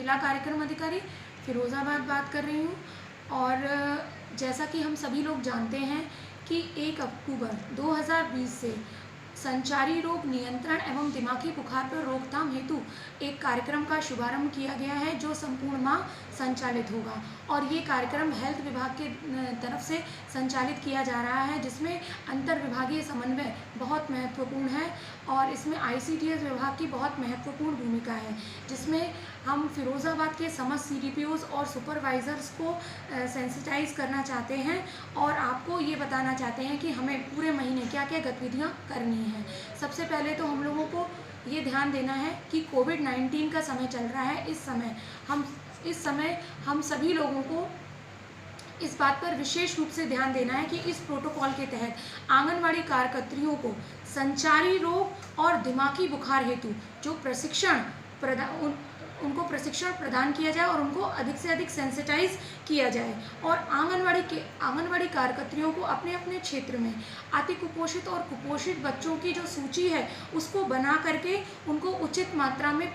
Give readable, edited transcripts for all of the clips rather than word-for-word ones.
जिला कार्यक्रम अधिकारी फिरोज़ाबाद बात कर रही हूँ। और जैसा कि हम सभी लोग जानते हैं कि 1 अक्टूबर 2020 से संचारी रोग नियंत्रण एवं दिमागी बुखार पर रोकथाम हेतु एक कार्यक्रम का शुभारंभ किया गया है, जो संपूर्ण माह संचालित होगा। और ये कार्यक्रम हेल्थ विभाग के तरफ से संचालित किया जा रहा है, जिसमें अंतर विभागीय समन्वय बहुत महत्वपूर्ण है और इसमें ICDS विभाग की बहुत महत्वपूर्ण भूमिका है, जिसमें हम फिरोज़ाबाद के समस्त CDPOs और सुपरवाइज़र्स को सेंसिटाइज करना चाहते हैं और आपको ये बताना चाहते हैं कि हमें पूरे महीने क्या क्या गतिविधियाँ करनी हैं। सबसे पहले तो हम लोगों को ये ध्यान देना है कि कोविड-19 का समय चल रहा है। इस समय हम सभी लोगों को इस बात पर विशेष रूप से ध्यान देना है कि इस प्रोटोकॉल के तहत आंगनवाड़ी कार्यकर्त्रियों को संचारी रोग और दिमागी बुखार हेतु जो उनको प्रशिक्षण प्रदान किया जाए और उनको अधिक से अधिक सेंसिटाइज किया जाए। और आंगनवाड़ी कार्यकर्त्रियों को अपने अपने क्षेत्र में अति कुपोषित और कुपोषित बच्चों की जो सूची है उसको बना करके उनको उचित मात्रा में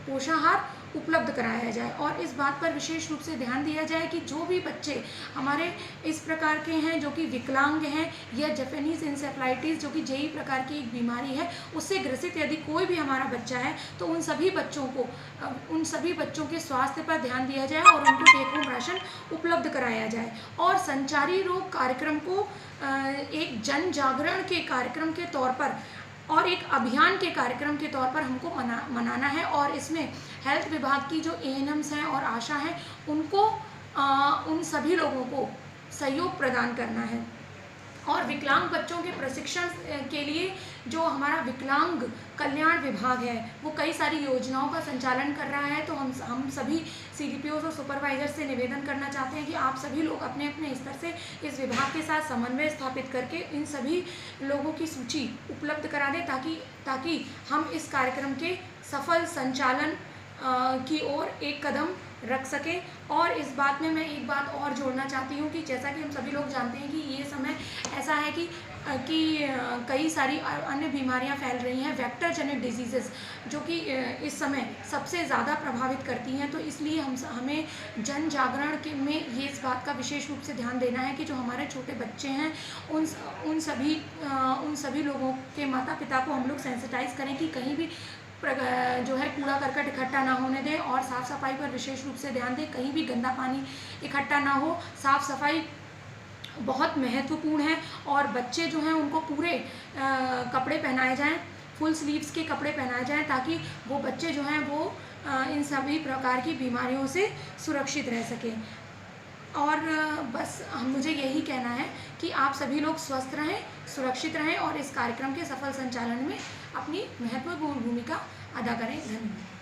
पोषाहार उपलब्ध कराया जाए। और इस बात पर विशेष रूप से ध्यान दिया जाए कि जो भी बच्चे हमारे इस प्रकार के हैं जो कि विकलांग हैं या जापानीज इंसेफ्लाइटिस जो कि JE प्रकार की एक बीमारी है उससे ग्रसित यदि कोई भी हमारा बच्चा है तो उन सभी बच्चों के स्वास्थ्य पर ध्यान दिया जाए और उनको टेक होम राशन उपलब्ध कराया जाए। और संचारी रोग कार्यक्रम को एक जन जागरण के कार्यक्रम के तौर पर और एक अभियान के कार्यक्रम के तौर पर हमको मनाना है। और इसमें हेल्थ विभाग की जो ANMs हैं और आशा हैं उनको उन सभी लोगों को सहयोग प्रदान करना है। और विकलांग बच्चों के प्रशिक्षण के लिए जो हमारा विकलांग कल्याण विभाग है वो कई सारी योजनाओं का संचालन कर रहा है। तो हम सभी CDPOs और सुपरवाइजर से निवेदन करना चाहते हैं कि आप सभी लोग अपने अपने स्तर से इस विभाग के साथ समन्वय स्थापित करके इन सभी लोगों की सूची उपलब्ध करा दें ताकि हम इस कार्यक्रम के सफल संचालन की ओर एक कदम रख सके। और इस बात में मैं एक बात और जोड़ना चाहती हूँ कि जैसा कि हम सभी लोग जानते हैं कि ये समय ऐसा है कि कई सारी अन्य बीमारियां फैल रही हैं, वेक्टर जनित डिजीज़ेस जो कि इस समय सबसे ज़्यादा प्रभावित करती हैं। तो इसलिए हमें जन जागरण में ये इस बात का विशेष रूप से ध्यान देना है कि जो हमारे छोटे बच्चे हैं उन सभी लोगों के माता पिता को हम लोग सेंसिटाइज करें कि कहीं भी जो है कूड़ा करकट इकट्ठा ना होने दें और साफ़ सफाई पर विशेष रूप से ध्यान दें, कहीं भी गंदा पानी इकट्ठा ना हो। साफ़ सफाई बहुत महत्वपूर्ण है और बच्चे जो हैं उनको पूरे कपड़े पहनाए जाएं, फुल स्लीव्स के कपड़े पहनाए जाएं ताकि वो बच्चे जो हैं वो इन सभी प्रकार की बीमारियों से सुरक्षित रह सकें। और बस मुझे यही कहना है कि आप सभी लोग स्वस्थ रहें, सुरक्षित रहें और इस कार्यक्रम के सफल संचालन में अपनी महत्वपूर्ण भूमिका अदा करें। धन्यवाद।